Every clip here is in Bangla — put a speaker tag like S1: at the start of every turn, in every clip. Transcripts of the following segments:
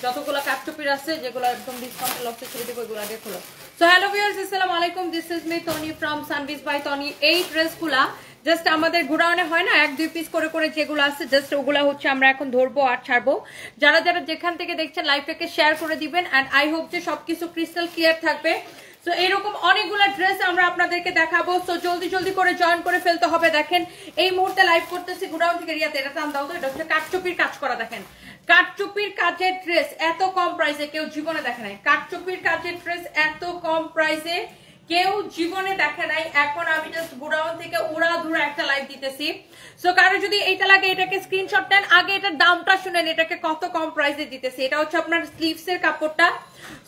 S1: যতগুলো কাটচুপির আছে যেগুলো একদম ডিসকাউন্টে লসে ছেড়ে দেবো ওইগুলো আগে খোলো। সো হ্যালো ভিউয়ার্স, আসসালামু আলাইকুম, this is me Toni from Sunbiz by Toni. এই ড্রেসগুলা জাস্ট আমাদের গোডাউনে হয় না 1-2 পিস করে করে যেগুলো আছে জাস্ট ওগুলা হচ্ছে আমরা এখন ধরবো আর ছাড়বো। যারা যারা যেখান থেকে দেখছেন লাইভটাকে শেয়ার করে দিবেন অ্যান্ড আই হোপ যে সবকিছু ক্রিস্টাল ক্লিয়ার থাকবে। সো এরকম অনেকগুলো ড্রেস আমরা আপনাদেরকে দেখাবো, সো জলদি জলদি করে জয়েন করে ফেলতে হবে। দেখেন এই মুহূর্তে লাইভ করতেছি গোডাউন থেকে রিয়াতে, এটা টান দাও তো, এটা হচ্ছে কাটচুপির কাজ করা। দেখেন কাটচুপির কাজের ড্রেস এত কম প্রাইসে কেউ জীবনে দেখে নাই। কাটচুপির কাজের ড্রেস এত কম প্রাইসে কেউ জীবনে দেখে নাই। এখন আমি জাস্ট গোডাউন থেকে উড়াধুরা একটা লাইভ দিতেছি। সো কারো যদি এটা লাগে এটাকে স্ক্রিনশট নেন, আগে এটার দামটা শুনেন, এটাকে কত কম প্রাইসে দিতেছি। এটা হচ্ছে আপনার স্লিভস এর কাপড়টা।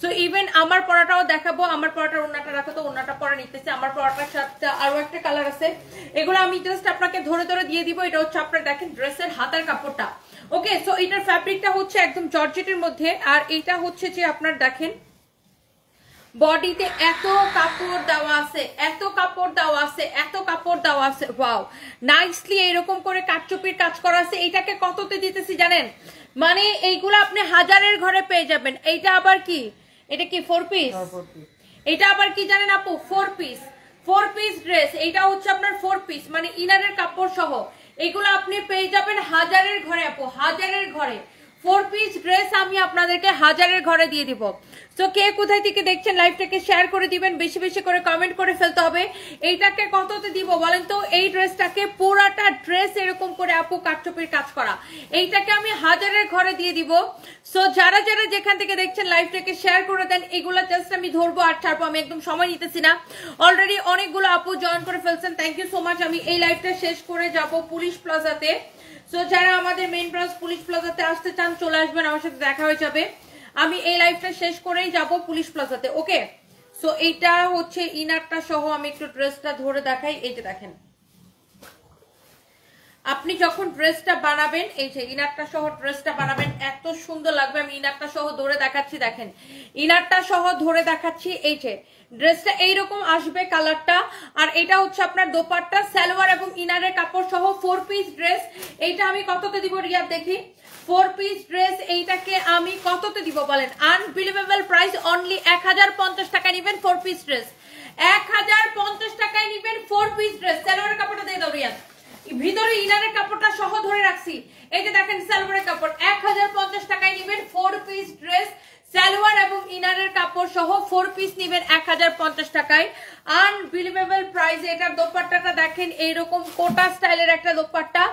S1: সো ইভেন আমার পরাটাও দেখাবো, আমার পরাটার ওন্নাটা রাখো তো, ওন্নাটা পরা নিতেছি। আমার পরাটার সাথে আরো একটা কালার আছে, এগুলো আমি জাস্ট আপনাকে ধরে ধরে দিয়ে দিব। এটা হচ্ছে আপনার দেখেন ড্রেসের হাতার কাপড়টা। ওকে, সো এটার ফ্যাব্রিকটা হচ্ছে একদম জর্জেটের মধ্যে, আর এটা হচ্ছে যে আপনার দেখেন বডিতে এত কাপড় দেওয়া আছে, এত কাপড় দেওয়া আছে, এত কাপড় দেওয়া আছে। ওয়াও, নাইসলি এরকম করে কাটচুপির কাজ করা আছে। এইটাকে কততে দিতেছি জানেন? মানে এইগুলো আপনি হাজারের ঘরে পেয়ে যাবেন। এইটা আবার কি, এটা কি 4 পিস? এটা আবার কি জানেন আপু? 4 পিস, 4 পিস ড্রেস। এইটা হচ্ছে আপনার 4 পিস, মানে ইনারের কাপড় সহ এইগুলো আপনি পেয়ে যাবেন হাজারের ঘরে আপু, হাজারের ঘরে। 4 পিস ড্রেস আমি আপনাদেরকে হাজারের ঘরে দিয়ে দিব। সো কে কোথায় থেকে দেখছেন লাইভটাকে শেয়ার করে দিবেন, বেশি বেশি করে কমেন্ট করে ফেলতে হবে। এইটাকে কততে দিব বলেন তো? এই ড্রেসটাকে পুরাটা ড্রেস এরকম করে আপু কাটচুপির কাজ করা, এইটাকে আমি হাজারের ঘরে দিয়ে দিব। সো যারা যারা যেখান থেকে দেখছেন লাইভটাকে শেয়ার করে দেন। এগুলো জাস্ট আমি ধরবো আর ছাড়বো, আমি একদম সময় নিতেছি না। অলরেডি অনেকগুলো আপু জয়েন করে ফেলছেন, থ্যাংক ইউ সো মাচ। আমি এই লাইভটা শেষ করে যাব পুলিশ প্লাজাতে। সো যারা আমাদের মেইন ব্রাঞ্চ পুলিশ প্লাজাতে আসতে চান চলে আসবেন, আমার সাথে দেখা হয়ে যাবে। আমি এই লাইভটা শেষ করেই যাব পুলিশ প্লাজাতে। ওকে, সো এইটা হচ্ছে ইনারটা সহ আমি একটু ড্রেসটা ধরে দেখাই। এই যে দেখেন, আপনি যখন ড্রেসটা বানাবেন, এই যে ইনারটা সহ ড্রেসটা বানাবেন, এত সুন্দর লাগবে। আমি ইনারটা সহ ধরে দেখাচ্ছি, দেখেন ইনারটা সহ ধরে দেখাচ্ছি। এই যে ড্রেসটা এইরকম আসবে কালারটা, আর এটা হচ্ছে আপনার দোপাট্টা, সালোয়ার এবং ইনারের কাপড় সহ 4 পিস ড্রেস। এইটা আমি কততে দিব রিয়াদ দেখি? 4 পিস ড্রেস এইটাকে আমি কততে দিব বলেন? আনবিলিভেবল প্রাইস, অনলি 1050 টাকায় নিবেন 4 পিস ড্রেস। 1050 টাকায় নিবেন 4 পিস ড্রেস। সালোয়ারের কাপড়টা দিয়ে দাও রিয়াদ, ভিতরে ইনারের কাপড়টা সহ ধরে রাখছি। এই যে দেখেন সালোয়ারের কাপড়, 1050 টাকায় নিবেন 4 পিস ড্রেস, সালোয়ার এবং ইনারের কাপড় সহ 4 পিস নিবেন 1050 টাকায়। আনবিলিভেবল প্রাইসে। এটার দোপাট্টাটা দেখেন এইরকম কোটা স্টাইলের একটা দোপাট্টা,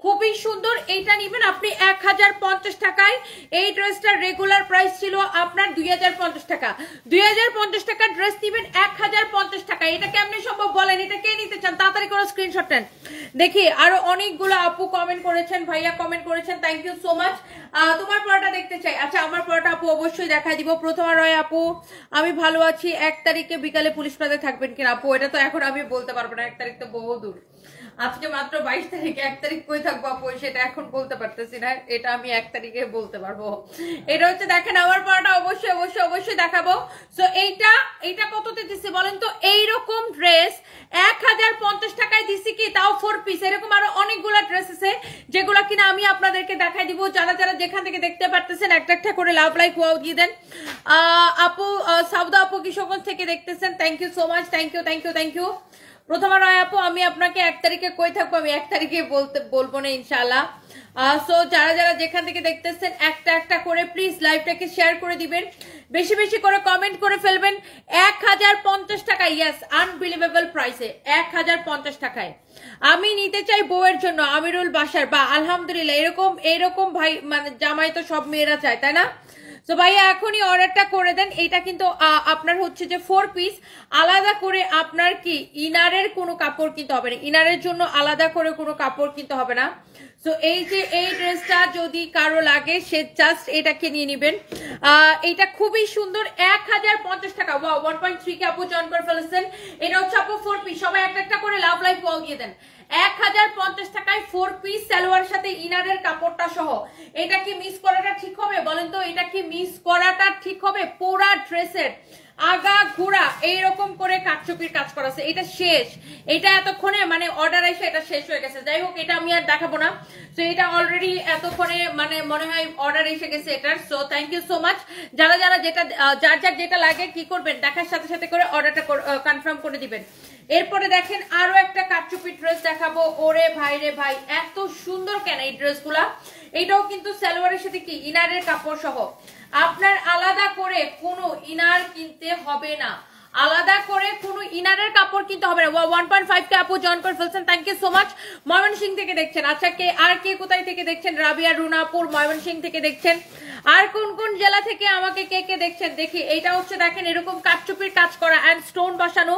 S1: খুবই সুন্দর। এইটা নিবেন আপনি 1050 টাকায়। এই ড্রেসটার রেগুলার প্রাইস ছিল আপনার 2050 টাকা। 2050 টাকার ড্রেস নিবেন 1050 টাকা। এটা কেমনে সম্ভব বলেন? এটা কে নিতে চান? তাড়াতাড়ি করে স্ক্রিনশট নেন। দেখি আরো অনেকগুলো আপু কমেন্ট করেছেন, ভাইয়া কমেন্ট করেছেন, থ্যাংক ইউ সো মাচ। তোমার পড়াটা দেখতে চাই। আচ্ছা, আমার পড়াটা আপু অবশ্যই দেখাই দিব। প্রথমা রয় আপু, আমি ভালো আছি, 1 তারিখে বিকালে পুলিশ প্লাজায় থাকবেন কিনা? আপু এটা তো এখন আমি বলতে পারবো না, 1 তারিখ তো বহু দূর। আজকে মাত্র 22 তারিখ, 1 তারিখ কই থাকবো আপু সেটা এখন বলতে পারতেছি না। এটা আমি 1 তারিখে বলতে পারবো। এটা হচ্ছে দেখেন আমার পড়াটা অবশ্যই অবশ্যই অবশ্যই দেখাবো। সো এইটা কততে দিচ্ছি বলেন তো? এইরকম ড্রেস 1050 টাকায় দিচ্ছি, কি তাও 4 পিস। এরকম আরো অনেকগুলো ড্রেস আছে যেগুলো কিনা আমি আপনাদেরকে দেখাই দিব। যারা যারা যেখান থেকে দেখতে পারতেছেন একটা একটা করে লাভ লাইক ওয়াও দিয়ে দেন। আপু সাউদা আপু কিশোরগঞ্জ থেকে দেখতেছেন, thank you so much, thank you thank you thank you. Prothoma Roy আপু, আমি আপনাকে 1 তারিখে কই থাকবো, আমি 1 তারিখে বলবো না ইনশাআল্লাহ। সো যারা যারা যেখান থেকে দেখতেছেন একটা একটা করে প্লিজ লাইভটাকে শেয়ার করে দিবেন, বেশি বেশি করে কমেন্ট করে ফেলবেন। 1050 টাকা, ইয়েস, আনবিলিভেবল প্রাইসে 1050 টাকায় আমি নিতে চাই বউয়ের জন্য। আমিরুল বাসার, বা আলহামদুলিল্লাহ, এরকম ভাই মানে জামাই তো সব মেয়েরা চায়, তাই না? তো ভাইয়া এখনই অর্ডারটা করে দেন। এটা কিন্তু আপনার হচ্ছে যে 4 পিস, আলাদা করে আপনার কি ইনারের কোনো কাপড় কিনতে হবে না, ইনারের জন্য আলাদা করে কোনো কাপড় কিনতে হবে না। সো এই যে এই ড্রেসটা যদি কারো লাগে সে জাস্ট এটাকে নিয়ে নেবেন। এটা খুবই সুন্দর, 1050 টাকা। ওয়াও, 1.3 কে আপু জয়েন করে ফেলেছেন। এটা হচ্ছে আপু 4 পিস। সবাই একটা একটা করে লাভ লাইভ ওয়াও দিয়ে দেন। 1050 টাকায় 4 পিস, সালোয়ার সাথে ইনারের কাপড়টা সহ। এটা কি মিস করাটা ঠিক হবে বলেন তো? এটা এটা কি মিস করাটা ঠিক হবে? পুরা ড্রেসের আগা ঘোড়া এইরকম করে কাটচুপির কাজ করা আছে। এটা শেষ, এটা এতক্ষণে মানে অর্ডার এসে এটা শেষ হয়ে গেছে। যাই হোক, এটা আমি আর দেখাবো না। তো এটা অলরেডি এতক্ষণে মানে মনে হয় অর্ডার এসে গেছে এটার। So thank you so much. যারা যারা যেটা যার যার যেটা লাগে কি করবেন, দেখার সাথে সাথে করে অর্ডারটা কনফার্ম করে দিবেন। এরপরে দেখেন আরো একটা কাটচুপি ড্রেস দেখাবো। ওরে ভাই রে ভাই, এত সুন্দর কেন এই ড্রেসগুলা। এটাও কিন্তু সালোয়ারের সাথে কি ইনারের কাপড় সহ। আপনার আলাদা করে কোনো ইনার কিনতে হবে না, আলাদা করে কোনো ইনারের কাপড় কিনতে হবে না। 1.5 কে আপু জয়েন করে ফেলছেন, thank you so much. Mymensingh থেকে দেখছেন, আচ্ছা কে আর কে কোথায় থেকে দেখছেন? রাবিয়া রুনাপুর ময়মনসিংহ থেকে দেখছেন। আর কোন কোন জেলা থেকে আমাকে কে কে দেখছেন দেখি। এইটা হচ্ছে দেখেন এরকম কাটচুপির কাজ করা এন্ড স্টোন বসানো।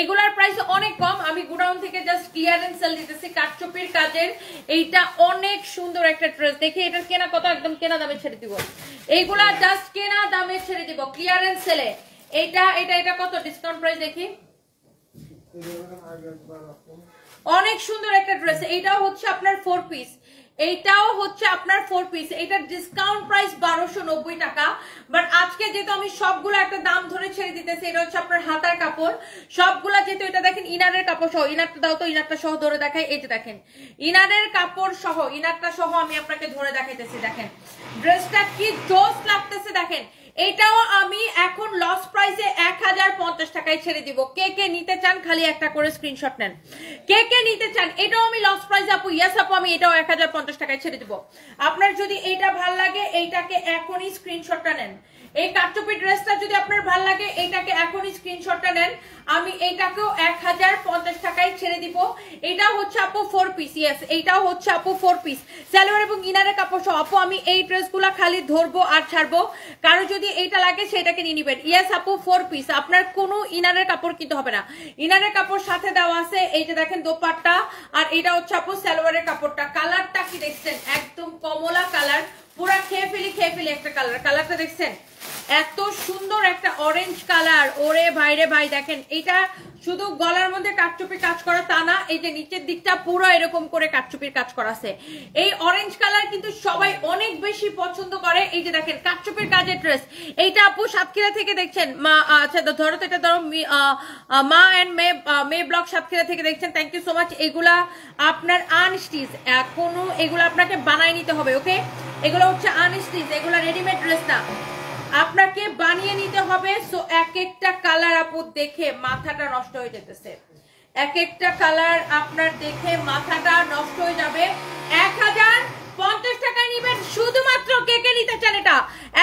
S1: এগুলার প্রাইস অনেক কম, আমি গোডাউন থেকে জাস্ট ক্লিয়ারেন্স সেল দিতেছি কাটচুপির কাজের। এইটা অনেক সুন্দর একটা ড্রেস। দেখি এটার কেনা কত, একদম কেনা দামে ছেড়ে দিব। এইগুলা জাস্ট কেনা দামে ছেড়ে দিব ক্লিয়ারেন্স সেলে। এটা এটা এটা কত ডিসকাউন্ট প্রাইস দেখি। অনেক সুন্দর একটা ড্রেস। এইটাও হচ্ছে আপনার 4 পিস, এইটাও হচ্ছে আপনার 4 পিস। এটার ডিসকাউন্ট প্রাইস 1290 টাকা। বাট আজকে যেহেতু আমি সবগুলো একটা দাম ধরে ছেড়ে দিতেছি, এটা হচ্ছে আপনার হাতার কাপড় সবগুলা। যেহেতু এটা দেখেন ইনারের কাপড় সহ, ইনারটা দাও তো, ইনারটা সহ ধরে দেখাই। এই যে দেখেন ইনারের কাপড় সহ, ইনারটা সহ আমি আপনাকে ধরে দেখাইতেছি। দেখেন ড্রেসটা কি জোস লাগতেছে। দেখেন এটাও আমি এখন লস প্রাইসে 1050 টাকায় ছেড়ে দিব। কে কে নিতে চান খালি একটা করে স্ক্রিনশট নেন। কে কে নিতে চান? এটাও আমি লস প্রাইসে আপু, ইয়েস আপু, আমি এটাও 1050 টাকায় ছেড়ে দিব। আপনার যদি এইটা ভাল লাগে এইটাকে এখনই স্ক্রিনশটটা নেন। এই কাটচুপি ড্রেসটা যদি আপনার ভাল লাগে এইটাকে এখনই স্ক্রিনশটটা নেন। আমি এইটাকেও 1050 টাকায় ছেড়ে দিব। এটাও হচ্ছে আপু 4 পিস, ইয়েস এইটাও হচ্ছে আপু 4 পিস সালোয়ার এবং ইনারের কাপড় সহ। আপু আমি এই ড্রেসগুলো খালি ধরবো আর ছাড়বো, কারো যদি এইটা লাগে সেটাকে নিয়ে নিবেন। ইয়েস আপু 4 পিস, আপনার কোনো ইনারের কাপড় কিনতে হবে না। ইনারের কাপড় সাথে দেওয়া আছে। এই যে দেখেন দোপাট্টা, আর এটা হচ্ছে আপু সালোয়ারের কাপড়টা। কালারটা কি দেখছেন? একদম কমলা কালার, পুরা খেয়ে ফেলি একটা কালার। কালারটা দেখছেন এত সুন্দর একটা অরেঞ্জ কালার। ওরে ভাই রে ভাই, দেখেন এটা শুধু গলার মধ্যে কাটচুপির কাজ করা তা না, এই যে নিচের দিকটা পুরো এরকম করে কাটচুপির কাজ করা আছে। এই অরেঞ্জ কালার কিন্তু সবাই অনেক বেশি পছন্দ করে। এই যে দেখেন কাটচুপির কাজের ড্রেস। এইটা আপু সাতক্ষীরা থেকে দেখছেন। মা আচ্ছা ধরো তো, এটা ধরো মা এন্ড মে ব্লগ সাতক্ষীরা থেকে দেখছেন, থ্যাংক ইউ সো মাচ। এগুলা আপনার আনস্টিচ, এখনো এগুলো আপনাকে বানাই নিতে হবে। ওকে, এগুলো হচ্ছে আনস্টিচ, এগুলো রেডিমেড ড্রেস না, আপনাকে বানিয়ে নিতে হবে। সো এক একটা কালার আপু দেখে মাথাটা নষ্ট হয়ে যেতেছে। এক একটা কালার আপনার দেখে মাথাটা নষ্ট হয়ে যাবে। 1050 টাকায় নিবেন শুধুমাত্র। কে কে নিতে চান? এটা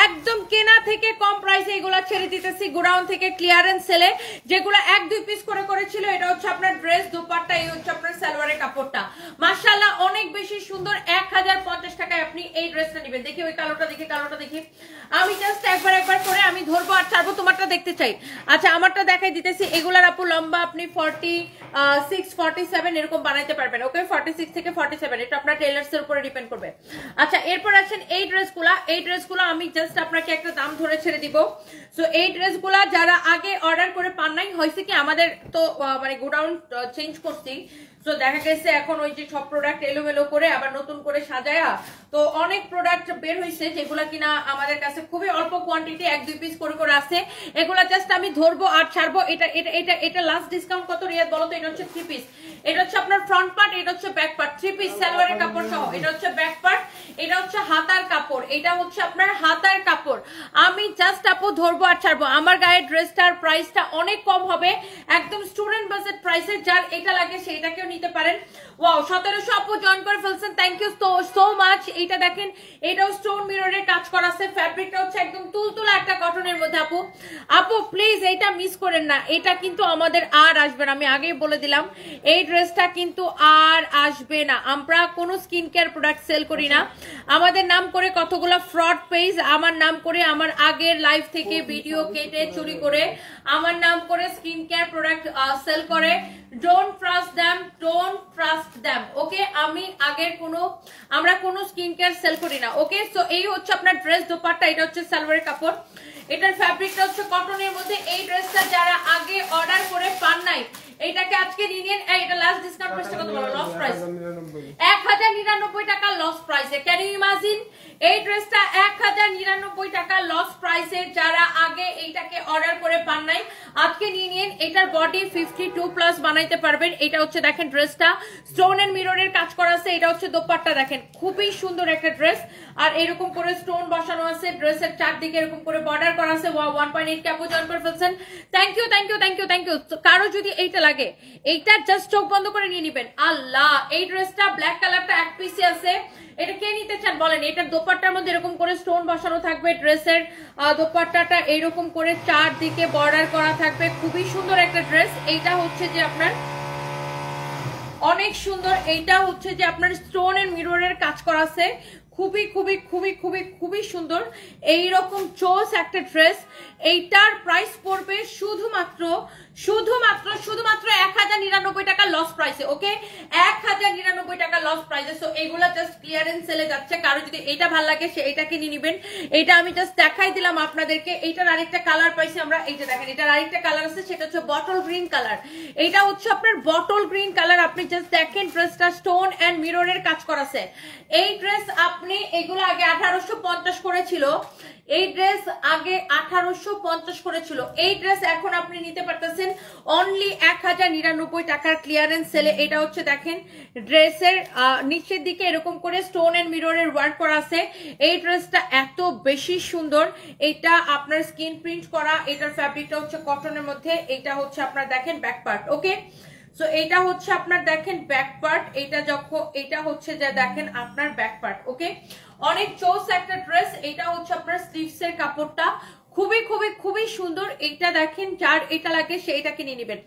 S1: একদম কেনা থেকে কম প্রাইসে এগুলা ছেড়ে দিতেছি গোডাউন থেকে ক্লিয়ারেন্স সেলে। যেগুলো 1-2 পিস করে করেছিল। এটা হচ্ছে আপনার ড্রেস, দোপাট্টা, এই হচ্ছে আপনার সালোয়ারের কাপড়টা। মাশাআল্লাহ অনেক বেশি সুন্দর। 1050 টাকায় আপনি এই ড্রেসটা নেবেন। দেখি ওই কালোটা দেখি, কালোটা দেখি। আমি জাস্ট একবার করে আমি ধরবো আর ছাড়বো, তোমারটা দেখতে চাই। আচ্ছা আমারটা দেখাই দিতেছি। এগুলার আপু লম্বা আপনি 46, 47 এরকম বানাইতে পারবেন। ওকে, 46 থেকে 47, এটা আপনার টেলার্স এর উপরে ডিপেন্ড করবে। আচ্ছা এরপর আছেন এই ড্রেসগুলা। এই ড্রেসগুলো আমি জাস্ট আপনাকে একটা দাম ধরে ছেড়ে দিব। সো এই ড্রেসগুলা যারা আগে অর্ডার করে পান নাই, হয়েছে কি আমাদের তো মানে গোডাউন চেঞ্জ করছি। তো দেখা গেছে এখন ওই যে সব প্রোডাক্ট এলোমেলো করে আবার নতুন করে সাজায়া, তো অনেক প্রোডাক্ট বের হয়েছে যেগুলা কিনা আমাদের কাছে খুবই অল্প কোয়ান্টিটি 1-2 পিস করে আছে। এগুলা জাস্ট আমি ধরবো আর ছাড়বো। এটা এটা এটা এটা লাস্ট ডিসকাউন্ট কত রিয়াদ বলো তো? এটা হচ্ছে 3 পিস। এটা হচ্ছে আপনার ফ্রন্ট পার্ট, এটা হচ্ছে ব্যাক পার্ট, 3 পিস সালোয়ারের কাপড় সহ। এটা হচ্ছে ব্যাক পার্ট, এটা হচ্ছে হাতার কাপড়, এটা হচ্ছে আপনার হাতার কাপড়। আমি জাস্ট আপু ধরবো আর ছাড়বো। আমার গায়ের ড্রেসটার প্রাইসটা অনেক কম হবে, একদম স্টুডেন্ট বাজেট প্রাইসে। যার এটা লাগে সেইটাকেও নিতে পারেন। ওয়াও 1700 আপু জয়েন করে ফেলছেন, থ্যাংক ইউ সো মাচ। এইটা দেখেন, এটাও স্টোন মিররের কাজ করা আছে। ফ্যাব্রিকটা হচ্ছে একদম তুলতুলা একটা কটনের মধ্যে। আপু প্লিজ এইটা মিস করেন না, এটা কিন্তু আমাদের আর আসবে না। আমি আগেই বলে দিলাম এই ড্রেসটা কিন্তু আর আসবে না। আমরা কোনো স্কিন কেয়ার প্রোডাক্ট সেল করি না। আমাদের নাম করে কতগুলো ফ্রড পেজ, আমার নাম করে আমার আগের লাইভ থেকে ভিডিও কেটে চুরি করে আমার নাম করে স্কিন কেয়ার প্রোডাক্ট সেল করে। Don't trust them, don't trust them. Okay, আমি আগের আমরা কোনো স্কিন কেয়ার সেল করি না। ওকে, সো এই হচ্ছে আপনার ড্রেস, দোপাট্টা, এটা হচ্ছে সালোয়ারের কাপড়, এটার ফ্যাব্রিকটা হচ্ছে কটনের মধ্যে। এই ড্রেসটা যারা আগে অর্ডার করে পান নাই, এইটাকে আজকে নিয়ে নিন। এটা লাস্ট ডিসকাউন্ট প্রাইসটা কত বলো? লস প্রাইস 1099 টাকা লস প্রাইসে। ক্যান ইউ ইমাজিন এই ড্রেসটা 1099 টাকা লস প্রাইসে। যারা আগে এইটাকে অর্ডার করে পান নাই আজকে নিয়ে নিন। এটার বডি 52+ বানাইতে পারবেন। এটা হচ্ছে দেখেন ড্রেসটা স্টোন এন্ড মিররের কাজ করা আছে। এটা হচ্ছে দোপাট্টা, দেখেন খুবই সুন্দর একটা ড্রেস। আর এরকম করে স্টোন বসানো আছে, ড্রেসের চারদিকে এরকম করে বর্ডার করা আছে। 1.8 ক্যাপো জয়েন করে ফেলছেন। Thank you thank you thank you thank you. কারো যদি এইটা লাগে এইটা জাস্ট চোখ বন্ধ করে নিয়ে নিবেন। আল্লাহ, এই ড্রেসটা ব্ল্যাক কালারটা এক পিসে আছে। এটা কে নিতে চান বলেন? এটার দোপাট্টার মধ্যে এরকম করে স্টোন বসানো থাকবে। ড্রেসের দোপাট্টাটা এরকম করে চারদিকে বর্ডার করা থাকবে। খুবই সুন্দর একটা ড্রেস। এইটা হচ্ছে যে আপনার অনেক সুন্দর। এইটা হচ্ছে যে আপনার স্টোন এন্ড মিররের কাজ করা আছে। খুবই খুবই খুবই খুবই খুবই সুন্দর এইরকম চোস একটা ড্রেস। এইটার প্রাইস পড়বে শুধুমাত্র শুধুমাত্র শুধুমাত্র 1099 টাকা লস প্রাইসে। ওকে, 1099 টাকা লস প্রাইসে। সো এগুলা জাস্ট ক্লিয়ারেন্স সেলে যাচ্ছে। কারো যদি এটা ভালো লাগে সে এটাকে নিয়ে নিবেন। এটা আমি জাস্ট দেখাই দিলাম আপনাদেরকে। এইটার আরেকটা কালার পাইছি আমরা। এইটা দেখেন, এটার আরেকটা কালার আছে, সেটা হচ্ছে বটল গ্রিন কালার। এটা হচ্ছে আপনার বটল গ্রিন কালার। আপনি জাস্ট দেখেন ড্রেসটা স্টোন এন্ড মিররের কাজ করা আছে। এই ড্রেস আপনি এগুলো আগে 1850 করেছিল। এই ড্রেস আগে 1850 করেছিল। এই ড্রেস এখন আপনি নিতে পারতেছেন অনলি 1099 টাকার ক্লিয়ারেন্স সেলে। এটা হচ্ছে দেখেন ড্রেসের নিচের দিকে এরকম করে স্টোন এন্ড মিররের ওয়ার্ক করা আছে। এই ড্রেসটা এত বেশি সুন্দর। এটা আপনার স্কিন প্রিন্ট করা। এটার ফ্যাব্রিকটা হচ্ছে কটনের মধ্যে। এটা হচ্ছে আপনার দেখেন ব্যাক পার্ট। ওকে, সো এটা হচ্ছে আপনার দেখেন ব্যাক পার্ট। এটা যখন এটা হচ্ছে যে দেখেন আপনার ব্যাক পার্ট। ওকে, অনেক চোস একটা ড্রেস। এটা হচ্ছে আপনার স্লিভস এর কাপড়টা খুবই খুবই খুবই সুন্দর। এইটা দেখেন, যার এটা লাগে সে এটাকে নিয়ে নেবেন।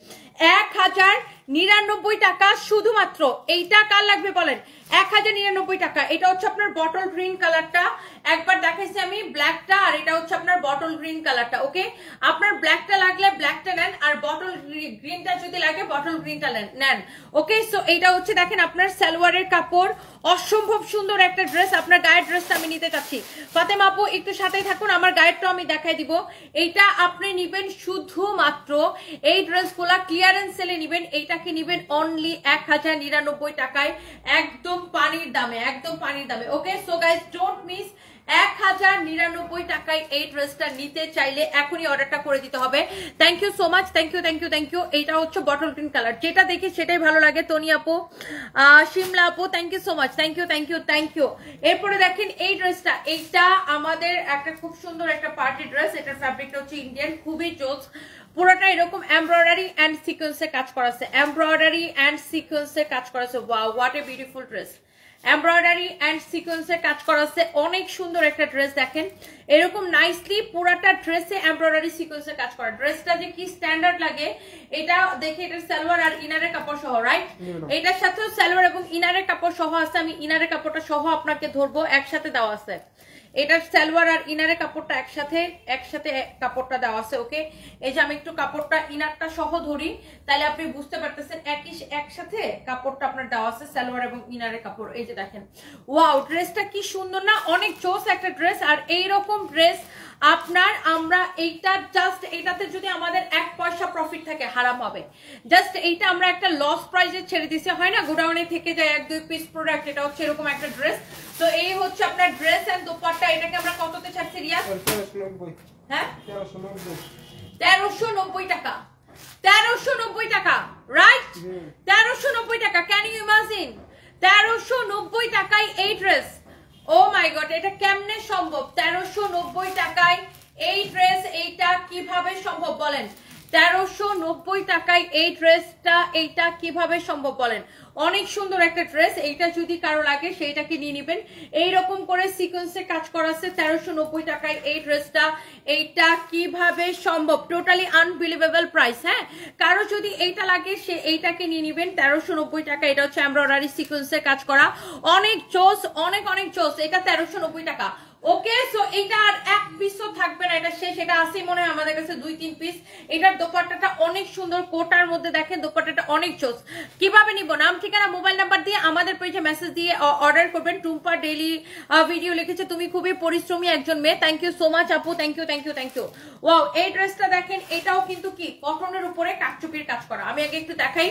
S1: 1099 টাকা শুধুমাত্র। এইটা কার লাগবে বলেন? 1099 টাকা। এটা হচ্ছে আপনার বটল গ্রিন কালারটা। একবার দেখাইছি আমি ব্ল্যাকটা, আর এটা হচ্ছে আপনার বটল গ্রিন কালারটা। ওকে, আপনার ব্ল্যাকটা লাগলে ব্ল্যাকটা নেন, আর বটল গ্রিনটা যদি লাগে বটল গ্রিনটা নেন। ওকে, সো এইটা হচ্ছে দেখেন আপনার সালোয়ারের কাপড়। অসম্ভব সুন্দর একটা ড্রেস। আপনার গায়ের ড্রেসটা আমি নিতে চাচ্ছি। ফাতেমা আপু একটু সাথেই থাকুন, আমার গায়েরটা আমি দেখাই দিব। এইটা আপনি নিবেন শুধুমাত্র এই ড্রেসগুলা ক্লিয়ারেন্স সেলে নিবেন। এইটাকে নিবেন অনলি 1099 টাকায়, একদম পানির দামে, একদম পানির দামে। ওকে, সো গাইস ডোন্ট মিস। 1099 টাকায় এই ড্রেসটা নিতে চাইলে এখনই অর্ডারটা করে দিতে হবে। Thank you so much, thank you thank you thank you. এইটা হচ্ছে বটল গ্রিন কালার। যেটা দেখি সেটাই ভালো লাগে। তনি আপু, শিমলা আপু, thank you so much, thank you thank you thank you. এরপরে দেখেন এই ড্রেসটা। এইটা আমাদের একটা খুব সুন্দর একটা পার্টি ড্রেস। এটার ফ্যাব্রিকটা হচ্ছে ইন্ডিয়ান, খুবই জোস। পুরোটা এরকম এমব্রয়ডারি এন্ড সিকোয়েন্সে কাজ করা আছে। এমব্রয়ডারি এন্ড সিকোয়েন্সে কাজ করা আছে। Wow, what a beautiful dress. Embroidery and সিকোয়েন্সে কাজ করা আছে। অনেক সুন্দর একটা ড্রেস। দেখেন এরকম নাইসলি পুরাটা ড্রেসে এমব্রয়ডারি সিকোয়েন্সে কাজ করা। ড্রেসটা যে কি স্ট্যান্ডার্ড লাগে এটা দেখে। এটার সালোয়ার আর ইনারের কাপড় সহ, রাইট? এটার সাথেও সালোয়ার এবং ইনারের কাপড় সহ আছে। আমি ইনারের কাপড়টা সহ আপনাকে ধরবো, একসাথে দেওয়া আছে। এটার সালোয়ার আর ইনারের কাপড়টা একসাথে কাপড়টা দেওয়া আছে। ওকে, এই যে আমি একটু কাপড়টা ইনারটা সহ ধরি, তাহলে আপনি বুঝতে পারতেছেন একসাথে কাপড়টা আপনার দেওয়া আছে, সালোয়ার এবং ইনারের কাপড়। এই যে দেখেন, ওয়াও, ড্রেসটা কি সুন্দর না? অনেক চোস একটা ড্রেস। আর এইরকম ড্রেস আপনার আমরা এইটা জাস্ট এটাতে যদি আমাদের 1 পয়সা প্রফিট থাকে হারাম হবে। জাস্ট এইটা আমরা একটা লস প্রাইসে ছেড়ে দিছি, হয় না গোডাউনে থেকে যায় 1-2 পিস প্রোডাক্ট। এটা হচ্ছে এরকম একটা ড্রেস। তো এই হচ্ছে আপনার ড্রেস এন্ড দোপাট্টা। এটাকে আমরা কততে ছাড়ছি রিয়া? হ্যাঁ, 1390 টাকা। 1390 টাকা, রাইট? 1390 টাকা। Can you imagine? 1390 টাকায় এই ড্রেস। ও মাই গড, এটা কেমনে সম্ভব? 1390 টাকায় এই ড্রেস। এইটা কিভাবে সম্ভব বলেন? 1390 টাকায় এই ড্রেসটা, এইটা কিভাবে সম্ভব বলেন? অনেক সুন্দর একটা ড্রেস। এইটা যদি কারো লাগে সেইটাকে নিয়ে নেবেন। এইরকম করে সিকোয়েন্সে কাজ করা আছে। 1390 টাকায় এই ড্রেসটা। এইটা কিভাবে সম্ভব? Totally unbelievable price. হ্যাঁ, কারো যদি এইটা লাগে সে এইটাকে নিয়ে নেবেন। 1390 টাকা। এটা হচ্ছে এমব্রয়ডারি সিকোয়েন্সে কাজ করা। অনেক চোস, অনেক অনেক চোস। এটা 1390 টাকা। ওকে, সো এইটা আর 1 পিসও থাকবে না, এটা শেষ। এটা আসেই মনে হয় আমাদের কাছে 2-3 পিস। এটার দোপাট্টাটা অনেক সুন্দর, কোটার মধ্যে দেখেন দোপাট্টাটা অনেক জোস। কিভাবে নিব? নাম ঠিকানা মোবাইল নাম্বার দিয়ে আমাদের পেজে মেসেজ দিয়ে অর্ডার করবেন। টুম্পা ডেইলি ভিডিও লিখেছে তুমি খুবই পরিশ্রমী একজন মেয়ে। থ্যাংক ইউ সো মাচ আপু, thank you thank you thank you. Wow, এই ড্রেসটা দেখেন, এটাও কিন্তু কি কটনের উপরে কাটচুপির কাজ করা। আমি আগে একটু দেখাই।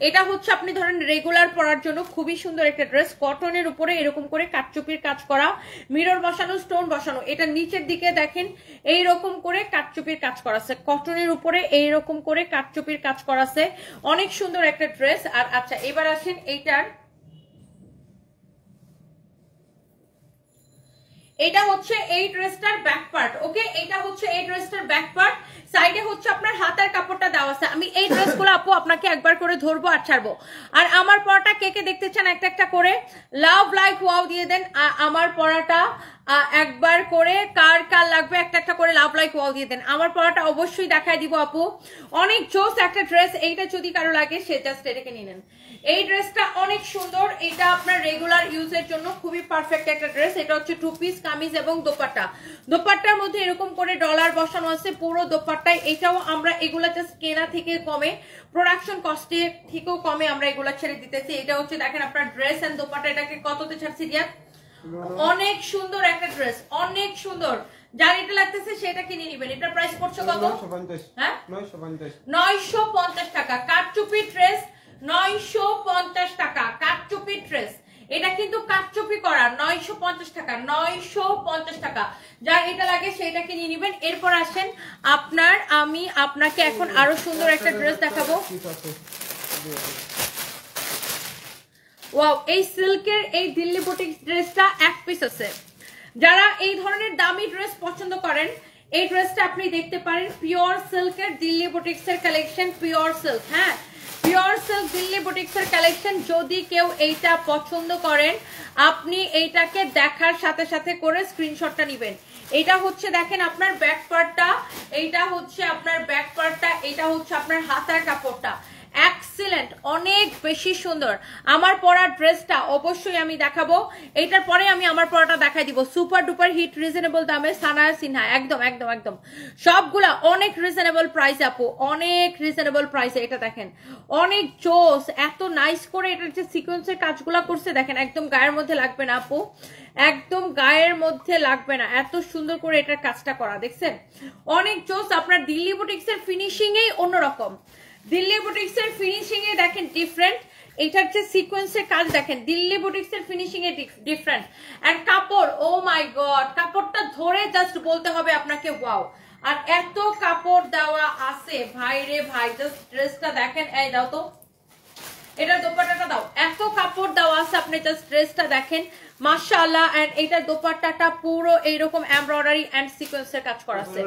S1: এটা হচ্ছে আপনি ধরেন রেগুলার পরার জন্য খুবই সুন্দর একটা ড্রেস, কটনের উপরে এরকম করে কাটচুপির কাজ করা, মিরর বসানো, স্টোন বসানো। এটা নিচের দিকে দেখেন এইরকম করে কাটচুপির কাজ করা আছে, কটনের উপরে এইরকম করে কাটচুপির কাজ করা আছে। অনেক সুন্দর একটা ড্রেস। আর আচ্ছা এবার আসেন এইটার, এটা হচ্ছে এই ড্রেসটার ব্যাক পার্ট। ওকে, এটা হচ্ছে এই ড্রেসটার ব্যাক পার্ট। সাইডে হচ্ছে আপনার হাতার কাপড়টা দেওয়া আছে। আমি এই ড্রেসগুলো আপু আপনাকে একবার করে ধরবো আর ছাড়বো। আর আমার পরাটা কে কে দেখতে চান একটা একটা করে লাভ লাইক ওয়াও দিয়ে দেন। আমার পরাটা একবার করে কার কার লাগবে একটা একটা করে লাভ লাইক ওয়াও দিয়ে দেন। আমার পরাটা অবশ্যই দেখায় দিব আপু, অনেক জোস একটা ড্রেস। এইটা যদি কারো লাগে সে জাস্ট এটাকে নিয়ে নেন। এই ড্রেসটা অনেক সুন্দর, এটা আপনার রেগুলার ইউজের জন্য খুবই পারফেক্ট একটা ড্রেস। এটা হচ্ছে 2 পিস কামিজ এবং দোপাট্টা। দোপাট্টার মধ্যে এরকম করে ডলার বসানো আছে পুরো দোপাট্টায়। এটাও আমরা এগুলা জাস্ট কেনা থেকে কমে, প্রোডাকশন কস্টে থেকেও কমে আমরা এগুলা ছেড়ে দিতেছি। এটা হচ্ছে দেখেন আপনার ড্রেস এন্ড দোপাট্টা। এটাকে কততে ছাড়ছি দিয়া? অনেক সুন্দর একটা ড্রেস, অনেক সুন্দর। যার এটা লাগতেছে সেটা কিনে নেবেন। এটার প্রাইস পড়ছে কত? 950। হ্যাঁ 950 টাকা। কাটচুপি ড্রেস 950 টাকা, কাটচুপি ড্রেস। এটা কিন্তু কাটচুপি করা, 950 টাকা, 950 টাকা। যার এটা লাগে সেটা কিনে নেবেন। এরপর আসেন আমি আপনাকে এখন আরো সুন্দর একটা ড্রেস দেখাবো। ওয়াও, এই সিল্কের এই দিল্লি বুটিক ড্রেসটা এক পিস আছে। যারা এই ধরনের দামি ড্রেস পছন্দ করেন এই ড্রেসটা আপনি দেখতে পারেন। পিওর সিল্কের দিল্লি বুটিক্সের কালেকশন, পিওর সিল্ক। হ্যাঁ, পিওর সিল্ক দিল্লি বুটিক্সের কালেকশন। যদি কেউ এইটা পছন্দ করেন আপনি এইটাকে দেখার সাথে সাথে করে স্ক্রিনশটটা নেবেন। এটা হচ্ছে দেখেন আপনার ব্যাক পার্টটা, এইটা হচ্ছে আপনার ব্যাক পার্টটা, এটা হচ্ছে আপনার হাতার কাপড়টা। এক্সিলেন্ট, অনেক বেশি সুন্দর। আমার পরা ড্রেসটা অবশ্যই আমি দেখাবো, এইটার পরে আমি আমার পরাটা দেখাই দিব। সুপার ডুপার হিট রিজনেবল দামে সানায়া সিনহা, একদম একদম একদম সবগুলা অনেক রিজনেবল প্রাইস আপু, অনেক রিজনেবল প্রাইসে। এটা দেখেন অনেক জোস, এত নাইস করে এটার যে সিকোয়েন্সের কাজগুলা করছে দেখেন, একদম গায়ের মধ্যে লাগবে না আপু, একদম গায়ের মধ্যে লাগবে না, এত সুন্দর করে এটার কাজটা করা দেখছেন, অনেক জোস। আপনার দিল্লি বুটিক্সের ফিনিশিং এই অন্যরকম, দিল্লি বুটিক্সের ফিনিশিং এ দেখেন ডিফারেন্ট। এটার যে সিকোয়েন্সের কাজ দেখেন, দিল্লি বুটিক্সের ফিনিশিং এ ডিফারেন্ট। এন্ড কাপড়, ও মাই গড, কাপড়টা ধরে জাস্ট বলতে হবে আপনাকে ওয়াও। আর এত কাপড় দেওয়া আছে ভাই রে ভাই, জাস্ট ড্রেসটা দেখেন। এই দাও তো, এটা দোপাট্টাটা দাও, এত কাপড় দেওয়া আছে, আপনি জাস্ট ড্রেসটা দেখেন মাশাআল্লাহ। এন্ড এটা দোপাট্টাটা পুরো এইরকম এমব্রয়ডারি এন্ড সিকোয়েন্সের কাজ করা আছে,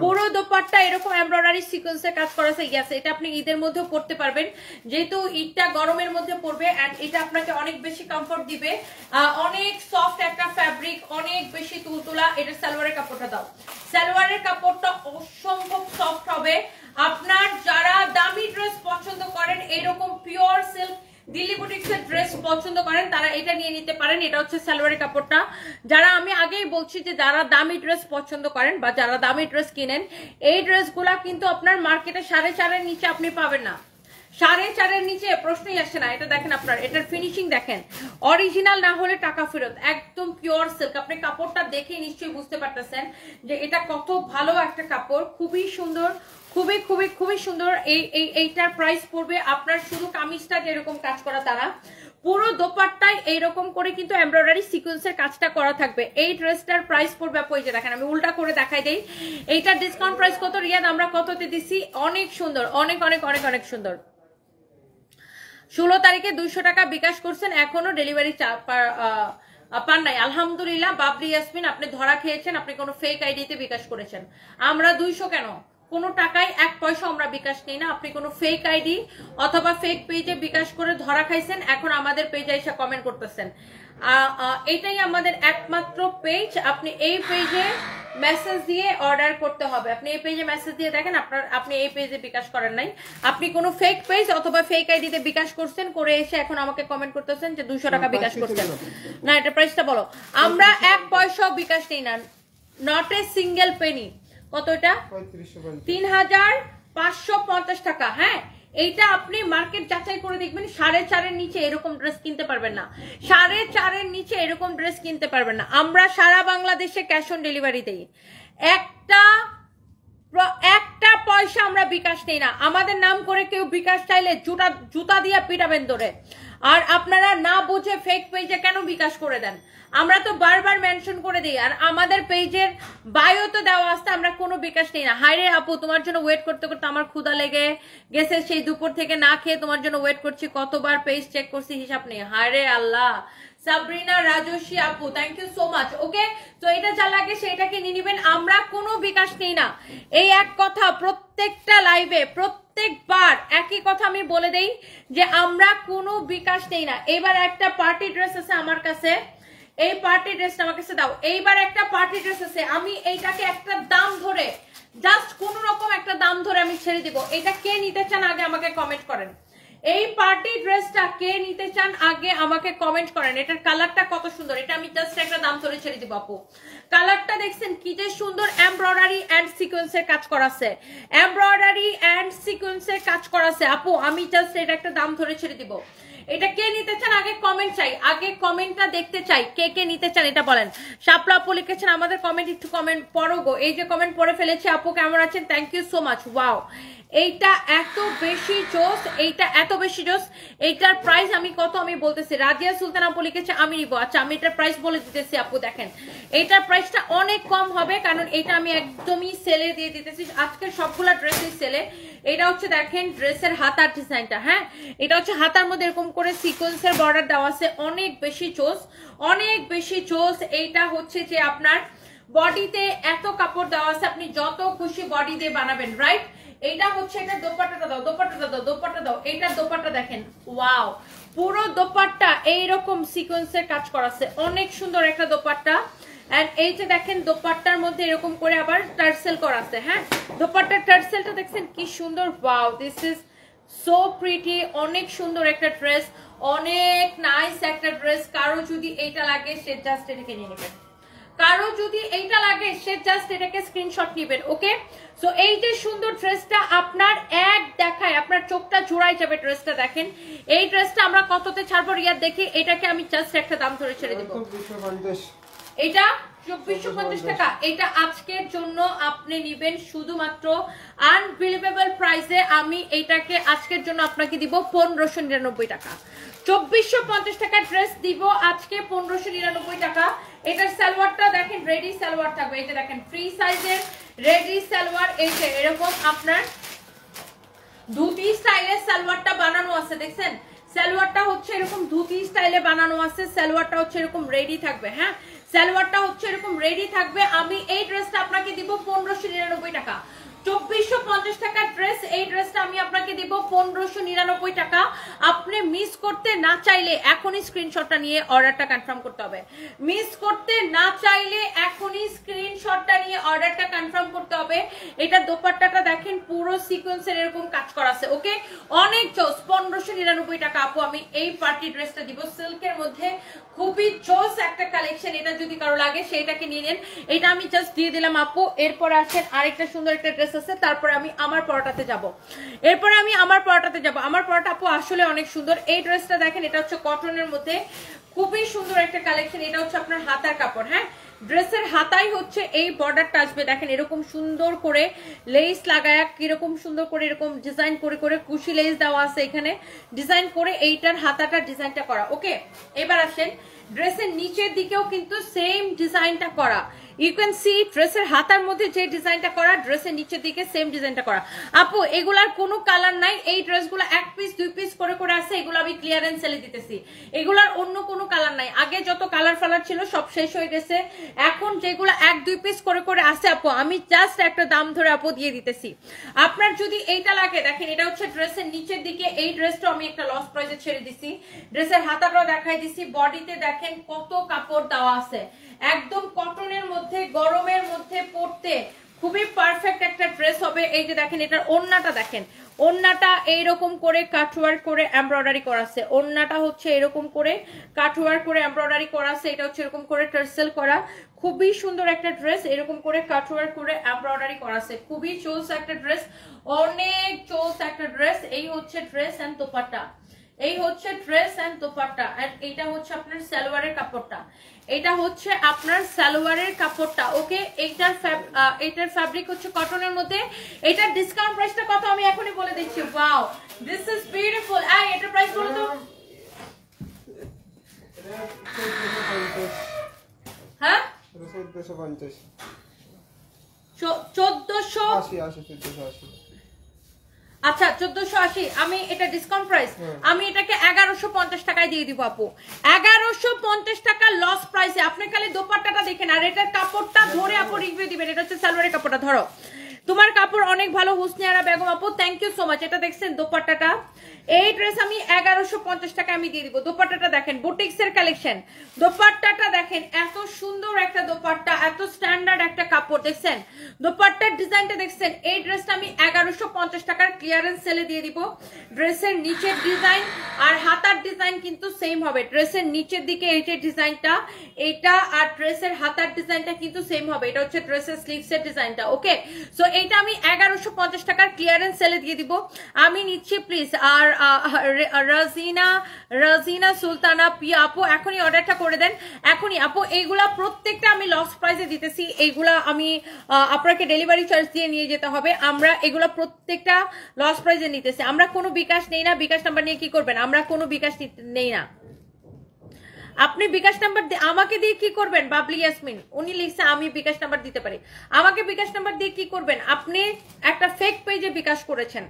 S1: পুরো দোপাট্টা এরকম এমব্রয়ডারি সিকোয়েন্সের কাজ করা আছে। ইয়েস, এটা আপনি ঈদের মধ্যেও পরতে পারবেন, যেহেতু ঈদটা গরমের মধ্যে পড়বে। এন্ড এটা আপনাকে অনেক বেশি কমফোর্ট দিবে, অনেক সফট একটা ফ্যাব্রিক, অনেক বেশি তুলতুলা। এটা সালোয়ারের কাপড়টা দাও, সালোয়ারের কাপড়টা অসম্ভব সফট হবে। আপনার যারা দামি ড্রেস পছন্দ করেন, এরকম পিওর সিল্ক দিল্লি বুটিক্সের ড্রেস পছন্দ করেন, তারা এটা নিয়ে নিতে পারেন। এটা হচ্ছে সালোয়ারের কাপড়টা। যারা, আমি আগেই বলছি যে যারা দামি ড্রেস পছন্দ করেন বা যারা দামি ড্রেস কিনেন, এই ড্রেসগুলা কিন্তু আপনার মার্কেটে 4.5 নিচে আপনি পাবেন না, 4.5 নিচে প্রশ্নই আসে না। এটা দেখেন আপনার, এটার ফিনিশিং দেখেন, অরিজিনাল না হলে টাকা ফেরত, একদম পিওর সিল্ক। আপনি কাপড়টা দেখে নিশ্চয়ই বুঝতে পারতেছেন যে এটা কত ভালো একটা কাপড়, খুবই সুন্দর, খুবই খুবই খুবই সুন্দর। এইটার প্রাইস পড়বে আপনার, শুধু কামিজটা যেরকম কাজ করা তারা পুরো দোপাট্টায় এইরকম করে কিন্তু এমব্রয়ডারি সিকোয়েন্সের কাজটা করা থাকবে। এই ড্রেসটার প্রাইস পড়বে আপু, এই যে দেখেন আমি উল্টা করে দেখাই দেই, এইটার ডিসকাউন্ট প্রাইস কত রিয়াদ, আমরা কততে দিছি? অনেক সুন্দর, অনেক অনেক অনেক অনেক সুন্দর। 16 তারিখে 200 টাকা বিকাশ করছেন, এখনো ডেলিভারি পান নাই। আলহামদুলিল্লাহ বাবলি ইয়াসমিন, আপনি ধরা খেয়েছেন, আপনি কোনো ফেক আইডিতে বিকাশ করেছেন। আমরা 200 কেন, কোনো টাকায় 1 পয়সা আমরা বিকাশ নেই না। আপনি কোনো ফেক আইডি অথবা ফেক পেজে বিকাশ করে ধরা খাইছেন, এখন আমাদের পেজে এসে কমেন্ট করতেছেন। এটাই আমাদের একমাত্র পেজ, আপনি এই পেজে মেসেজ দিয়ে অর্ডার করতে হবে। আপনি এই পেজে মেসেজ দিয়ে দেখেন আপনি এই পেজে বিকাশ করেন নাই, আপনি কোনো ফেক পেজ অথবা ফেক আইডিতে বিকাশ করছেন, করে এসে এখন আমাকে কমেন্ট করতেছেন যে 200 টাকা বিকাশ করছেন। না, এটা প্রাইসটা বলো। আমরা 1 পয়সাও বিকাশ নেই না, নট এ সিঙ্গেল পেনি। কত এটা? 3550 টাকা। হ্যাঁ, এইটা আপনি মার্কেট যাচাই করে দেখবেন 4.5 নিচে এরকম ড্রেস কিনতে পারবেন না, 4.5 নিচে এরকম ড্রেস কিনতে পারবেন না। আমরা সারা বাংলাদেশে ক্যাশ অন ডেলিভারি দেই, একটা পয়সা আমরা বিকাশ নেই না। আমাদের নাম করে কেউ বিকাশ চাইলে জুতা দিয়ে পিটাবেন ধরে। আর আপনারা না বুঝে ফেক পেজে কেন বিকাশ করে দেন? আমরা তো বারবার মেনশন করে দিই, আর আমাদের পেজের বায়ো তো দেওয়া আসতে আমরা কোনো বিকাশ নেই না। হায়রে আপু, তোমার জন্য ওয়েট করতে করতে আমার ক্ষুধা লেগে গেছে, সেই দুপুর থেকে না খেয়ে তোমার জন্য ওয়েট করছি, কতবার পেজ চেক করছি হিসাব নেই। হায়রে আল্লাহ। সাবরিনা রাজস্বী আপু, থ্যাংক ইউ সো মাচ। ওকে, তো এটা যা লাগে সেটাকে নিয়ে নিবেন, আমরা কোনো বিকাশ নেই না। এই এক কথা প্রত্যেকটা লাইভে প্রত্যেকবার একই কথা আমি বলে দেই যে আমরা কোনো বিকাশ নেই না। এবার একটা পার্টি ড্রেস আছে আমার কাছে, এই পার্টি ড্রেসটা আমার কাছে দাও। এইবার একটা পার্টি ড্রেস আছে, আমি এইটাকে একটা দাম ধরে, জাস্ট কোন রকম একটা দাম ধরে আমি ছেড়ে দিব। এটা কে নিতে চান আগে আমাকে কমেন্ট করেন। এই পার্টি ড্রেসটা কে নিতে চান আগে আমাকে কমেন্ট করেন। এটার কালারটা কত সুন্দর, এটা আমি জাস্ট একটা দাম ধরে ছেড়ে দিব আপু। কালারটা দেখছেন কি যে সুন্দর, এমব্রয়ডারি এন্ড সিকোয়েন্সের কাজ করা আছে, এমব্রয়ডারি এন্ড সিকোয়েন্সের কাজ করা আছে আপু। আমি জাস্ট এটা একটা দাম ধরে ছেড়ে দিব। এটা কে নিতে চান আগে কমেন্ট চাই, আগে কমেন্টটা দেখতে চাই, কে কে নিতে চান এটা বলেন। শাপলা আপু লিখেছেন আমাদের কমেন্ট, একটু কমেন্ট পড়ো গো। এই যে কমেন্ট পড়ে ফেলেছি আপু, কেমন আছেন? Thank you so much. Wow, এইটা এত বেশি জোস, এইটা এত বেশি জোস। এইটার প্রাইস আমি কত আমি বলতেছি। রাজিয়া সুলতান আপু লিখেছে আমি নিব। আচ্ছা, আমি এটার প্রাইস বলে দিতেছি আপু। দেখেন, এইটার প্রাইসটা অনেক কম হবে, কারণ এটা আমি একদমই সেলে দিয়ে দিতেছি। আজকের সবগুলা ড্রেসই সেলে। এটা হচ্ছে দেখেন ড্রেসের হাতার ডিজাইনটা। হ্যাঁ, এটা হচ্ছে হাতার মধ্যে এরকম করে সিকোয়েন্সের বর্ডার দেওয়া আছে, অনেক বেশি জোস, অনেক বেশি জোস। এইটা হচ্ছে যে আপনার বডিতে এত কাপড় দেওয়া আছে, আপনি যত খুশি বডি দিয়ে বানাবেন, রাইট? এইটা হচ্ছে এটা দোপাট্টাটা দাও, দোপাট্টাটা দাও, দোপাট্টা দাও। এইটার দোপাট্টা দেখেন, ওয়াও, পুরো দোপাট্টা এইরকম সিকোয়েন্সের কাজ করা আছে, অনেক সুন্দর একটা দোপাট্টা। এন্ড এই যে দেখেন দোপাট্টার মধ্যে এরকম করে আবার টার্সেল করা আছে। হ্যাঁ, দোপাট্টার টার্সেলটা দেখছেন কি সুন্দর, wow, this is so pretty. অনেক সুন্দর একটা ড্রেস, অনেক নাইস একটা ড্রেস। কারো যদি এইটা লাগে সে জাস্ট এটাকে নিয়ে নেবেন, কারো যদি এইটা লাগে সে জাস্ট এটাকে স্ক্রিনশট নেবেন। ওকে, সো এই যে সুন্দর ড্রেসটা আপনার এক দেখায় আপনার চোখটা জোড়াই যাবে। ড্রেসটা দেখেন, এই ড্রেসটা আমরা কততে ছাড়বো রিয়া দেখি। এটাকে আমি জাস্ট একটা দাম ধরে ছেড়ে দেবো, এটা 2450 টাকা। এটা আজকের জন্য আপনি নিবেন শুধুমাত্র আনবিলিভেবল প্রাইসে। আমি এইটাকে আজকের জন্য আপনাকে দিব 1599 টাকা। 2450 টাকা ড্রেস দিব আজকে 1599 টাকা। এটার সালোয়ারটা দেখেন রেডি সালোয়ার থাকবে। এই যে দেখেন ফ্রি সাইজের রেডি সালোয়ার, এই যে এরকম আপনার ধুতি স্টাইলের সালোয়ারটা বানানো আছে। দেখছেন, সালোয়ারটা হচ্ছে এরকম ধুতি স্টাইলে বানানো আছে, সালোয়ারটা হচ্ছে এরকম রেডি থাকবে। হ্যাঁ, সালোয়ারটা হচ্ছে এরকম রেডি থাকবে। আমি এই ড্রেসটা আপনাকে দিব 1599 টাকা। 2450 টাকার ড্রেস, এই ড্রেসটা আমি আপনাকে দিব 1599 টাকা। আপনি মিস করতে না চাইলে এখনই স্ক্রিনশটটা নিয়ে অর্ডারটা কনফার্ম করতে হবে। মিস করতে না চাইলে এখনই স্ক্রিনশটটা নিয়ে অর্ডারটা কনফার্ম করতে হবে। এটা দোপাট্টাটা দেখেন পুরো সিকোয়েন্সের এরকম কাজ করা আছে। ওকে, অনেক জোস। 1599 টাকা আপু আমি এই পার্টি ড্রেসটা দিব সিল্কের মধ্যে, খুবই জোস একটা কালেকশন। এটা যদি কারো লাগে সেইটাকে নিয়ে নেন। এটা আমি জাস্ট দিয়ে দিলাম আপু। এরপর আসেন আরেকটা সুন্দর একটা ড্রেস আছে, তারপরে আমি আমার পরোটাতে যাব। এরপরে আমি আমার পরোটাতে যাব। আমার পরোটা আপু আসলে অনেক সুন্দর। এই ড্রেসটা দেখেন, এটা হচ্ছে কটনের মধ্যে, খুবই সুন্দর একটা কালেকশন। এটা হচ্ছে আপনার হাতার কাপড়। হ্যাঁ, ড্রেসের হাতাই হচ্ছে এই বর্ডারটা আসবে। দেখেন এরকম সুন্দর করে লেস লাগায়া, কিরকম সুন্দর করে এরকম ডিজাইন করে করে কুশি লেস দেওয়া আছে এখানে ডিজাইন করে, এইটার হাতাটার ডিজাইনটা করা। ওকে, এবার আসেন ড্রেসের নিচের দিকেও কিন্তু সেম ডিজাইনটা করা। ইউ ক্যান সি ড্রেসের হাতার মধ্যে যে ডিজাইনটা করা, ড্রেসের নিচের দিকে সেম ডিজাইনটা করা। আপু এগুলার কোনো কালার নাই, এই ড্রেসগুলো এক পিস দুই পিস করে করে আছে, এগুলো আমি ক্লিয়ারেন্স সেলে দিতেছি। এগুলার অন্য কোনো কালার নাই। আগে যত কালার ফালার ছিল সব শেষ হয়ে গেছে, এখন যেগুলো এক দুই পিস করে করে আছে আপু আমি জাস্ট একটা দাম ধরে আপু দিয়ে দিতেছি। আপনার যদি এইটা লাগে, দেখেন এটা হচ্ছে ড্রেসের নিচের দিকে, এই ড্রেসটা আমি একটা লস প্রাইসে ছেড়ে দিছি। ড্রেসের হাতাটাও দেখাই দিছি, বডিতে দেখেন কত কাপড় দেওয়া আছে, একদম কটনের মধ্যে, গরমের মধ্যে পরতে খুবই পারফেক্ট একটা ড্রেস হবে। এই যে দেখেন এটার ওড়নাটা দেখেন, ওড়নাটা এইরকম করে কাটওয়ার্ক করে এমব্রয়ডারি করা আছে। ওড়নাটা হচ্ছে এরকম করে কাটওয়ার্ক করে এমব্রয়ডারি করা আছে। এটা হচ্ছে এরকম করে টার্সেল করা, খুবই সুন্দর একটা ড্রেস, এরকম করে কাটওয়ার্ক করে এমব্রয়ডারি করা আছে, খুবই চোস একটা ড্রেস, অনেক চোস একটা ড্রেস। এই হচ্ছে ড্রেস এন্ড দোপাট্টা, এই হচ্ছে ড্রেস এন্ড দোপাট্টা, এন্ড এইটা হচ্ছে আপনার সালোয়ারের কাপড়টা, এটা হচ্ছে আপনার সালোয়ারের কাপড়টা। ওকে, এইটার ফ্যাব্রিক হচ্ছে কটনের মধ্যে। এটার ডিসকাউন্ট প্রাইসটা কত আমি এখনই বলে দিচ্ছি। Wow, this is beautiful. এই এটার প্রাইস বলো তো। হ্যাঁ
S2: 1450,
S1: 1480। আচ্ছা 1480। আমি এটা ডিসকাউন্ট প্রাইস, আমি এটাকে 1150 টাকায় দিয়ে দিব আপু। 1150 টাকা লস প্রাইসে। আপনি খালি দোপাট্টাটা দেখেন আর এটার কাপড়টা ধরে আপু রিভিউ দিবেন। এটা হচ্ছে সালোয়ারের কাপড়টা, ধরো তোমার কাপড় অনেক ভালো হুসনিয়ারা বেগম আপু, থ্যাংক ইউ সো মাচ। এটা দেখছেন দোপাট্টাটা, এই ড্রেস আমি 1150 টাকা আমি দিয়ে দিব। দোপাট্টাটা দেখেন, বুটিক্স এর কালেকশন, দোপাট্টাটা দেখেন, এত সুন্দর একটা দোপাট্টা, এত স্ট্যান্ডার্ড একটা কাপড় দেখছেন, দোপাট্টার ডিজাইনটা দেখছেন। এই ড্রেসটা আমি 1150 টাকার ক্লিয়ারেন্স সেলে দিয়ে দিব। ড্রেসের নিচের ডিজাইন আর হাতার ডিজাইন কিন্তু সেম হবে। ড্রেসের নিচের দিকে এই যে ডিজাইনটা, এটা আর ড্রেসের হাতার ডিজাইনটা কিন্তু সেম হবে। এটা হচ্ছে ড্রেসের স্লিভস এর ডিজাইনটা। ওকে, সো এইটা আমি 1150 টাকার ক্লিয়ারেন্স সেলে দিয়ে দিব। আমি নিচ্ছি প্লিজ। আর রাজিনা সুলতানা পিয়া আপু এখনই অর্ডারটা করে দেন, এখনই আপু। এইগুলা প্রত্যেকটা আমি লস প্রাইসে দিতেছি, এইগুলা আমি আপনাকে ডেলিভারি চার্জ দিয়ে নিয়ে যেতে হবে। আমরা এগুলা প্রত্যেকটা লস প্রাইসে নিতেছি। আমরা কোনো বিকাশ নেই না। বিকাশ নাম্বার নিয়ে কি করবেন? আমরা কোনো বিকাশ নেই না। আপনি বিকাশ নাম্বার আমাকে দিয়ে কি করবেন? বাবলি ইয়াসমিন উনি লিখছে আমি বিকাশ নাম্বার দিতে পারি। আমাকে বিকাশ নাম্বার দিয়ে কি করবেন? আপনি একটা ফেক পেজে বিকাশ করেছেন,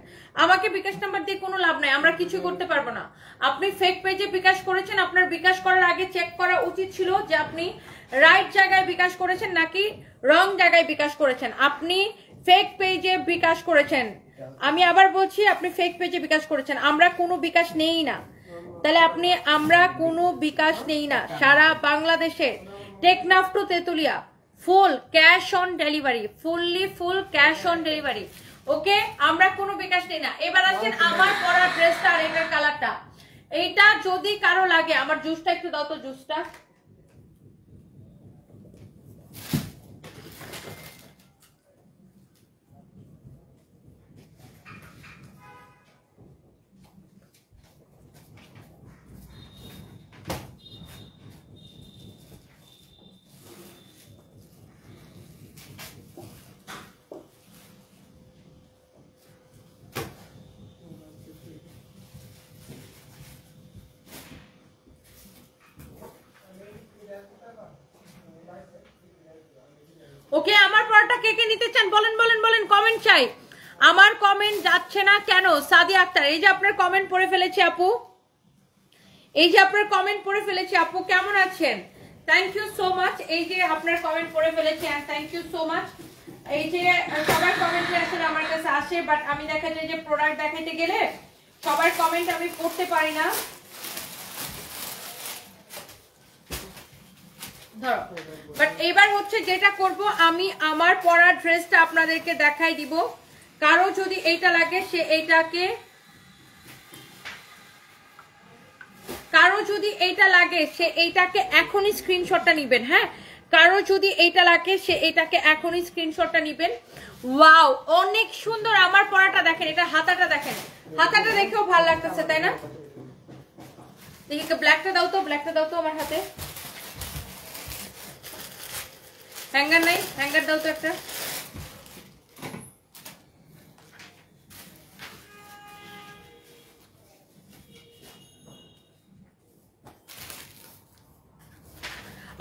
S1: আমাকে বিকাশ নাম্বার দিয়ে কোনো লাভ নাই, আমরা কিছু করতে পারবো না। আপনি ফেক পেজে বিকাশ করেছেন, আপনার বিকাশ করার আগে চেক করা উচিত ছিল যে আপনি রাইট জায়গায় বিকাশ করেছেন নাকি রং জায়গায় বিকাশ করেছেন। আপনি ফেক পেজে বিকাশ করেছেন, আমি আবার বলছি আপনি ফেক পেজে বিকাশ করেছেন। আমরা কোনো বিকাশ নেই না। তাহলে আপনি আমরা কোনো বিকাশ নেই না। সারা বাংলাদেশে Teknaf to Tetulia full cash on delivery, full cash on delivery. Okay, আমরা কোনো বিকাশ নেই না। এবার আসেন আমার পরা ড্রেসটা আর এটার কালারটা। এইটা যদি কারো লাগে, আমার জুসটা একটু দাও তো, জুসটা। ওকে, আমার পড়াটা কে কে নিতে চান বলেন বলেন বলেন, কমেন্ট চাই। আমার কমেন্ট যাচ্ছে না কেন? সাদিয়া আক্তার, এই যে আপনার কমেন্ট পড়ে ফেলেছি আপু, এই যে আপনার কমেন্ট পড়ে ফেলেছি আপু, কেমন আছেন? Thank you so much. এই যে আপনার কমেন্ট পড়ে ফেলেছি, and thank you so much. এই যে সবার কমেন্ট আসলে আমার কাছে আসে, বাট আমি দেখা যায় যে প্রোডাক্ট দেখাইতে গেলে সবার কমেন্ট আমি পড়তে পারি না। বাট এবার হচ্ছে যেটা করব, আমি আমার পরা ড্রেসটা আপনাদেরকে দেখাই দিব। কারো যদি এইটা লাগে সে এইটাকে, কারো যদি এইটা লাগে সে এইটাকে এখনই স্ক্রিনশটটা নিবেন। হ্যাঁ, কারো যদি এইটা লাগে সে এটাকে এখনই স্ক্রিনশটটা নিবেন। ওয়াও, অনেক সুন্দর। আমার পরাটা দেখেন, এটা হাতাটা দেখেন, হাতাটা দেখেও ভালো লাগতেছে তাই না? দেখি ব্ল্যাকটা দাও তো, ব্ল্যাকটা দাও তো আমার হাতে। হ্যাঙ্গার নাই? হ্যাঙ্গার দাও তো একটা।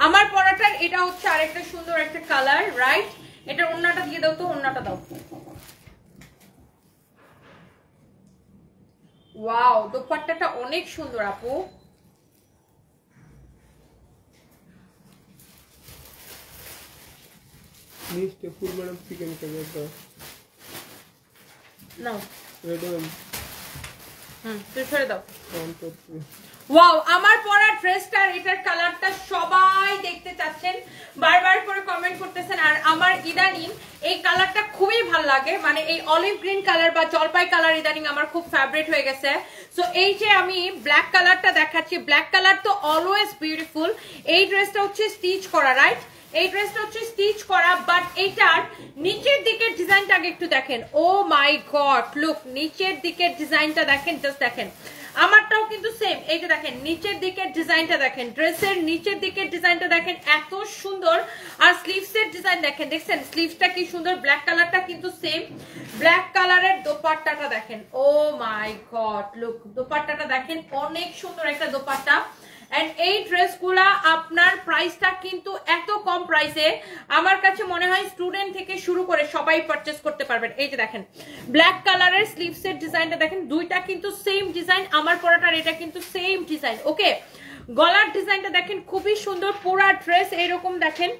S1: আমার পরাটার এটা হচ্ছে আরেকটা সুন্দর একটা কালার, রাইট? এটা ওন্নাটা দিয়ে দাও তো, ওন্নাটা দাও। ওয়াও, দোপাট্টাটা অনেক সুন্দর আপু।
S2: মিষ্টি ফুল ম্যাডাম চিকেন কাবাব দাও
S1: নাও,
S2: রেডি ম্যাম।
S1: তুই ছেড়ে দাও।
S2: করতে
S1: ওয়াও, আমার পরা ড্রেসটার এটার কালারটা সবাই দেখতে চাচ্ছেন, বারবার করে কমেন্ট করতেছেন। আর আমার ইদানিং এই কালারটা খুবই ভালো লাগে, মানে এই অলিভ গ্রিন কালার বা জলপাই কালার ইদানিং আমার খুব ফেভারিট হয়ে গেছে। সো এই যে আমি ব্ল্যাক কালারটা দেখাচ্ছি, ব্ল্যাক কালার তো অলওয়েজ বিউটিফুল। এই ড্রেসটা হচ্ছে স্টিচ করা, রাইট? এই ড্রেসটা হচ্ছে স্টিচ করা, বাট এইটার নিচের দিকের ডিজাইনটা আগে একটু দেখেন। ও মাই গড, লুক নিচের দিকের ডিজাইনটা দেখেন, জাস্ট দেখেন। আমারটাও কিন্তু সেম, এই যে দেখেন নিচের দিকের ডিজাইনটা দেখেন, ড্রেসের নিচের দিকের ডিজাইনটা দেখেন এত সুন্দর। আর স্লিভস এর ডিজাইন দেখেন, দেখছেন স্লিভসটা কি সুন্দর, ব্ল্যাক কালারটা কিন্তু সেম, ব্ল্যাক কালারের দোপাট্টাটা দেখেন। ও মাই গড, লুক দোপাট্টাটা দেখেন, অনেক সুন্দর একটা দোপাট্টা। এন্ড এই ড্রেসগুলা আপনার প্রাইসটা কিন্তু এত কম প্রাইসে, আমার কাছে মনে হয় স্টুডেন্ট থেকে শুরু করে সবাই পারচেস করতে পারবেন। এই যে দেখেন ব্ল্যাক কালারের স্লিভস এর ডিজাইনটা দেখেন, দুইটা কিন্তু সেম ডিজাইন, আমার পরাটার এটা কিন্তু সেম ডিজাইন। ওকে, গলার ডিজাইনটা দেখেন খুবই সুন্দর, পুরা ড্রেস এইরকম দেখেন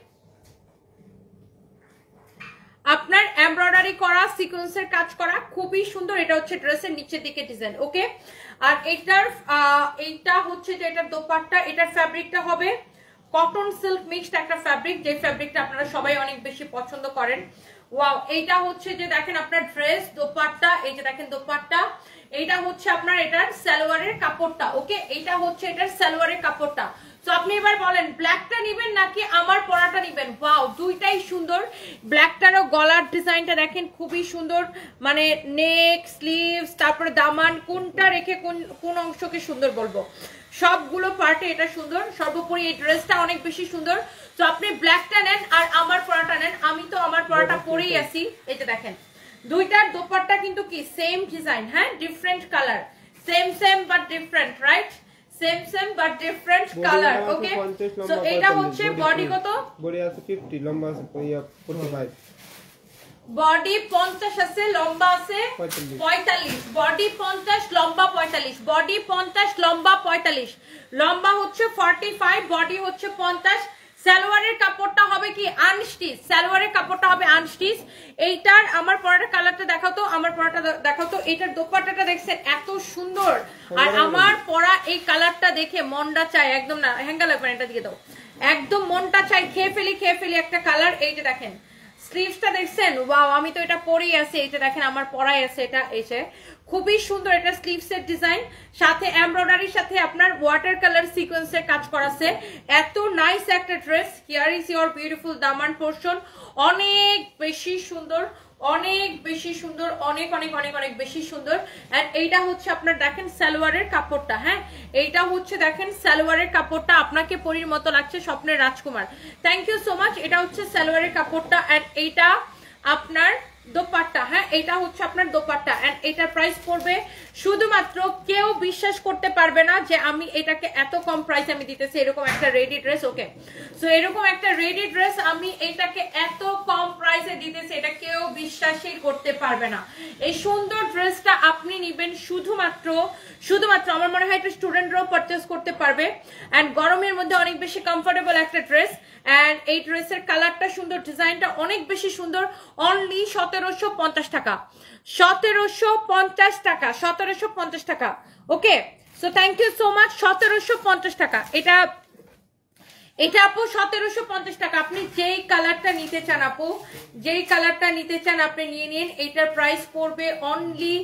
S1: আপনার এমব্রয়ডারি করা, সিকোয়েন্সের কাজ করা, খুবই সুন্দর। এটা হচ্ছে ড্রেসের নিচের দিকে ডিজাইন। ওকে, আর এইটা হচ্ছে যে এটার দোপাট্টা, এটার ফ্যাব্রিকটা হবে কটন সিল্ক মিক্সড একটা ফ্যাব্রিক, যে ফ্যাব্রিকটা আপনারা সবাই অনেক বেশি পছন্দ করেন। ওয়াও, এইটা হচ্ছে যে দেখেন আপনার ড্রেস দোপাট্টা, এই যে দেখেন দোপাট্টা, এইটা হচ্ছে আপনার এটার সালোয়ারের কাপড়টা। ওকে, এইটা হচ্ছে এটার সালোয়ারের কাপড়টা। তো আপনি এবার বলেন ব্ল্যাকটা নিবেন নাকি আমার পরাটা নিবেন? ওয়াও, দুইটাই সুন্দর। ব্ল্যাকটারও গলার ডিজাইনটা দেখেন খুবই সুন্দর, মানে নেক, স্লিভস, তারপরে দামান, কোনটা রেখে কোন অংশকে সুন্দর বলবো, সবগুলো পার্টে এটা সুন্দর। সর্বোপরি এই ড্রেসটা অনেক বেশি সুন্দর। তো আপনি ব্ল্যাকটা নেন আর আমার পরাটা নেন, আমি তো আমার পরাটা পরেই আছি। এই যে দেখেন দুইটার দোপাট্টা কিন্তু কি সেম ডিজাইন, হ্যাঁ different colour, same but different, right? Same but different colour. Okay, so এটা হচ্ছে বডি কত?
S2: বডি আছে 50, লম্বা আছে 45।
S1: বডি 50 আছে, লম্বা আছে 45। বডি 50, লম্বা 45। বডি 50, লম্বা 45। লম্বা হচ্ছে 45, বডি হচ্ছে 50। সালোয়ারের কাপড়টা হবে কি আনস্টিচ, সালোয়ারের কাপড়টা হবে আনস্টিচ। এইটার আমার পরাটা কালারটা দেখাও তো, আমার পরাটা দেখাও তো। এইটার দোপাট্টাটা দেখছেন এত সুন্দর, আর আমার পরা এই কালারটা দেখে মনটা চায় একদম, না হ্যাঙ্গা লাগবে না, এটা দিয়ে দাও, একদম মনটা চাই খেয়ে ফেলি একটা কালার। এই যে দেখেন স্লিভসটা দেখছেন, ওয়াও, আমি তো এটা পরেই আছি। এই যে দেখেন আমার পরাই আছে, এটা এসে খুবই সুন্দর। এটা স্লিভসের ডিজাইন, সাথে এমব্রয়ডারির সাথে আপনার ওয়াটার কালার সিকোয়েন্সের কাজ করাছে। এত নাইস একটা dress. Here is your beautiful Daman portion, অনেক বেশি সুন্দর, অনেক বেশি সুন্দর, অনেক অনেক অনেক অনেক বেশি সুন্দর। এন্ড এইটা হচ্ছে আপনার দেখেন সালোয়ারের কাপড়টা, হ্যাঁ এইটা হচ্ছে দেখেন সালোয়ারের কাপড়টা, আপনাকে পরীর মতো লাগছে, স্বপ্নের রাজকুমার। Thank you so much. এটা হচ্ছে সালোয়ারের কাপড়টা, এন্ড এইটা আপনার দোপাট্টা, হ্যাঁ এটা হচ্ছে আপনার দোপাট্টা। এন্ড এটার প্রাইস পড়বে শুধুমাত্র, কেউ বিশ্বাস করতে পারবে না যে আমি এটাকে এত কম প্রাইস আমি দিতেছি, এরকম একটা রেডি ড্রেস। ওকে, সো এরকম একটা রেডি ড্রেস আমি এটাকে এত কম প্রাইসে দিতেছি, এটা কেউ বিশ্বাসই করতে পারবে না। এই সুন্দর ড্রেসটা আপনি নিবেন শুধুমাত্র আমার মনে হয় এটা স্টুডেন্টরাও পারচেস করতে পারবে। এন্ড গরমের মধ্যে অনেক বেশি কমফোর্টেবল একটা ড্রেস। এন্ড এই ড্রেসের কালারটা সুন্দর, ডিজাইনটা অনেক বেশি সুন্দর। অনলি 1750 টাকা, 1750 টাকা, 1750 টাকা। Okay, so thank you so much. 1750 টাকা এটা আপু, 1750 টাকা। আপনি যেই কালারটা নিতে চান আপু, যেই কালারটা নিতে চান আপনি নিয়ে নিন। এটার প্রাইস পড়বে অনলি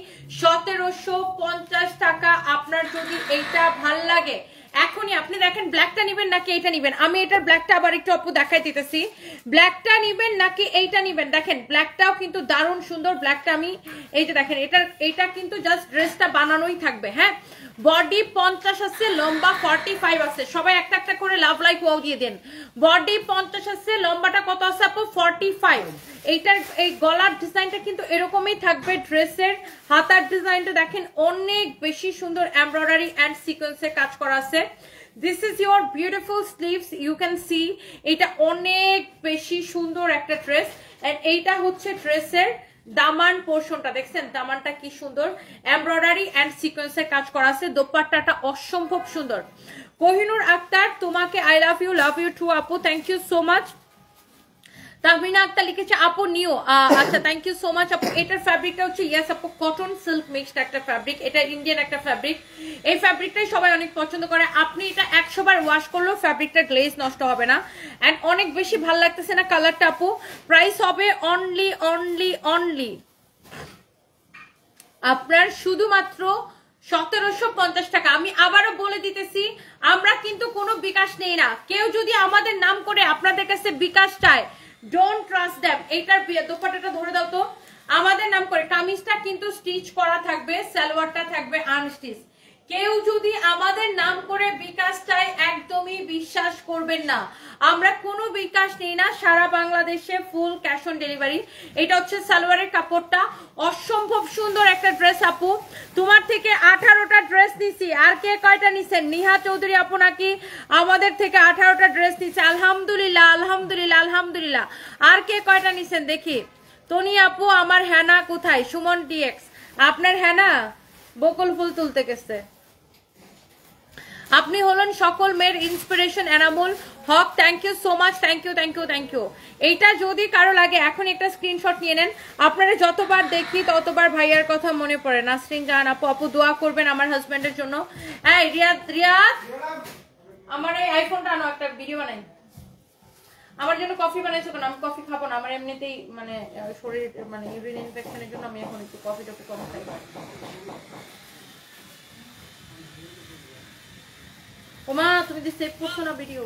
S1: 1750 টাকা। আপনার যদি এইটা ভাল লাগে এখনই আপনি দেখেন ব্ল্যাকটা নিবেন নাকি এইটা নিবেন। আমি এটার ব্ল্যাকটা আবার একটু আপু দেখাই দিতেছি, ব্ল্যাকটা নিবেন নাকি এইটা নিবেন। দেখেন ব্ল্যাকটাও কিন্তু দারুণ সুন্দর। ব্ল্যাকটা আমি এই যে দেখেন এটা কিন্তু জাস্ট ড্রেসটা বানানোই থাকবে, হ্যাঁ। বডি 50 আছে, লম্বা 45 আছে। সবাই একটা একটা করে লাভ লাইক ওয়াও দিয়ে দেন। বডি 50 আছে, লম্বাটা কত আছে আপু? 45। এইটার এই গলার ডিজাইনটা কিন্তু এরকমই থাকবে। ড্রেসের হাতার ডিজাইনটা দেখেন অনেক বেশি সুন্দর, এমব্রয়ডারি এন্ড সিকোয়েন্সের কাজ করা আছে। This is your beautiful sleeves, you can see. এটা অনেক বেশি সুন্দর একটা ড্রেস। এন্ড এইটা হচ্ছে ড্রেসের দামান পোর্শনটা, দেখছেন দামানটা কি সুন্দর, এমব্রয়ডারি এন্ড সিকোয়েন্সের কাজ করা আছে। দোপাট্টাটা অসম্ভব সুন্দর। কোহিনুর আক্তার, তোমাকে আই লাভ ইউ টু আপু, thank you so much. Tahmina Akter লিখেছে আপু নিও, আচ্ছা থ্যাংক ইউ সো মাচ আপু। এটার ফ্যাব্রিকটা হচ্ছে ইয়েস আপু কটন সিল্ক মিক্সড একটা ফ্যাব্রিক, এটা ইন্ডিয়ান একটা ফ্যাব্রিক। এই ফ্যাব্রিকটাই সবাই অনেক পছন্দ করে। আপনি এটা 100 বার ওয়াশ করলেও ফ্যাব্রিকটা গ্লেজ নষ্ট হবে না। এন্ড অনেক বেশি ভালো লাগতেছে না কালারটা আপু। প্রাইস হবে অনলি আপনার শুধুমাত্র 1750 টাকা। আমি আবারও বলে দিতেছি, আমরা কিন্তু কোনো বিকাশ নেই না। কেউ যদি আমাদের নাম করে আপনাদের কাছে বিকাশ চায়, ডোন্ট ট্রাস্ট দ্যাম। এইটার দোপাট্টাটা ধরে দাও তো। আমাদের নাম করে কামিজটা কিন্তু স্টিচ করা থাকবে, সালোয়ারটা থাকবে আনস্টিচ। কেউ যদি আমাদের নাম করে বিকাশ চায়, একদমই বিশ্বাস করবেন না, আমরা কোনো বিকাশ নেই না। সারা বাংলাদেশে ফুল ক্যাশ অন ডেলিভারি। এটা হচ্ছে সালোয়ারের কাপড়টা, অসম্ভব সুন্দর একটা ড্রেস আপু। তোমার থেকে 18টা ড্রেস নিছি, আর কে কয়টা নিছেন? নিহা চৌধুরী আপু নাকি আমাদের থেকে 18টা ড্রেস নিছে? আলহামদুলিল্লাহ আলহামদুলিল্লাহ আলহামদুলিল্লাহ। আর কে কয়টা নিছেন দেখি? তনি আপু আমার হ্যানা কোথায়? সুমন ডিএক্স, আপনার হ্যানা বকুল ফুল তুলতে গেছে। আপনি হলেন সকল মেয়ের inspiration. Enamul Haque, thank you so much, thank you thank you thank you. এইটা যদি কারো লাগে এখন একটা স্ক্রিনশট নিয়ে নেন। আপনারা যতবার দেখি ততবার ভাইয়ার কথা মনে পড়ে। নাসরিন জাহান আপু, আপু দোয়া করবেন আমার হাজবেন্ডের জন্য। হ্যাঁ রিয়াদ, রিয়াদ আমার এই আইফোনটা আনো, একটা ভিডিও বানাই। আমার জন্য কফি বানাইছো কেন? আমি কফি খাবো না, আমার এমনিতেই মানে শরীর মানে ইউরিন ইনফেকশনের জন্য আমি এখন একটু কফি টফি কম খাই। ওমা তুমি যে সেভ করছো না ভিডিও।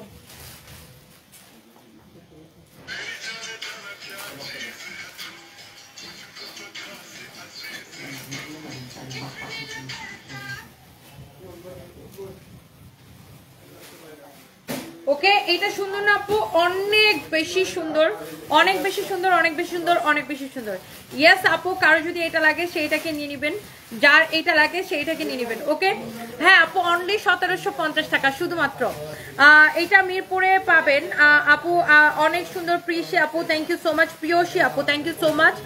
S1: ওকে, এটা সুন্দর না আপু? অনেক বেশি সুন্দর, অনেক বেশি সুন্দর, অনেক বেশি সুন্দর, অনেক বেশি সুন্দর। ইয়েস আপু, কারো যদি এটা লাগে সেইটাকে নিয়ে নিবেন, যার এটা লাগে সেইটাকে নিয়ে নিবেন। ওকে হ্যাঁ আপু, অনলি 1750 টাকা শুধুমাত্র। এটা মিরপুরে পাবেন আপু। অনেক সুন্দর। প্রিয়সী আপু থ্যাংক ইউ সো মাচ। প্রিয়সী আপু থ্যাংক ইউ সো মাচ।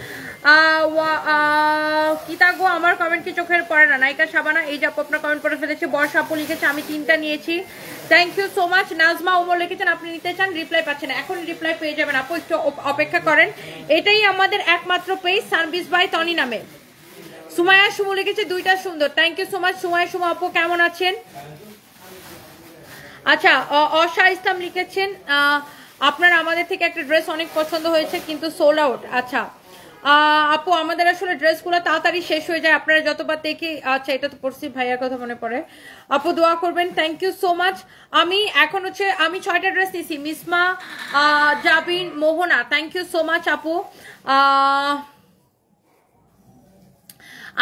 S1: কিতা গো, আমার কমেন্ট কি চোখের পড়ে না? নায়িকা শাবানা, এই যে আপু আপনার কমেন্ট করে ফেলেছে। বর্ষা আপু লিখেছে আমি 3টা নিয়েছি, thank you so much. Nazma Omar লিখেছেন আপনি নিতে চান, রিপ্লাই পাচ্ছেন, এখন রিপ্লাই পেয়ে যাবেন আপু, একটু অপেক্ষা করেন। এটাই আমাদের একমাত্র পেজ সানবিজ বাই তনি নামে। সুমাইয়া সুমু লিখেছে 2টা সুন্দর, thank you so much Sumaiya Sumu আপু, কেমন আছেন? আচ্ছা অশা ইসলাম লিখেছেন আপনার আমাদের থেকে একটা ড্রেস অনেক পছন্দ হয়েছে কিন্তু সোল্ড আউট। আচ্ছা আপু, আমাদের আসলে ড্রেসগুলো তাড়াতাড়ি শেষ হয়ে যায়, আপনারা যতবার দেখি। আচ্ছা এটা তো পড়ছি, ভাইয়ার কথা মনে পড়ে। আপু দোয়া করবেন, থ্যাংক ইউ সো মাচ। আমি এখন হচ্ছে আমি 6টা ড্রেস নিয়েছি। Misma Zabin Mohona, thank you so much আপু।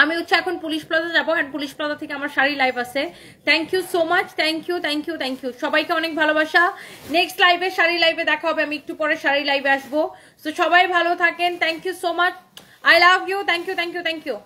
S1: আমি হচ্ছে এখন পুলিশ প্লাজা যাবো, এন্ড পুলিশ প্লাজা থেকে আমার শাড়ি লাইভ আছে। Thank you so much, thank you thank you thank you. সবাইকে অনেক ভালোবাসা। নেক্সট লাইভে শাড়ি লাইভে দেখা হবে, আমি একটু পরে শাড়ি লাইভে আসবো। তো সবাই ভালো থাকেন, thank you so much, I love you, thank you thank you thank you.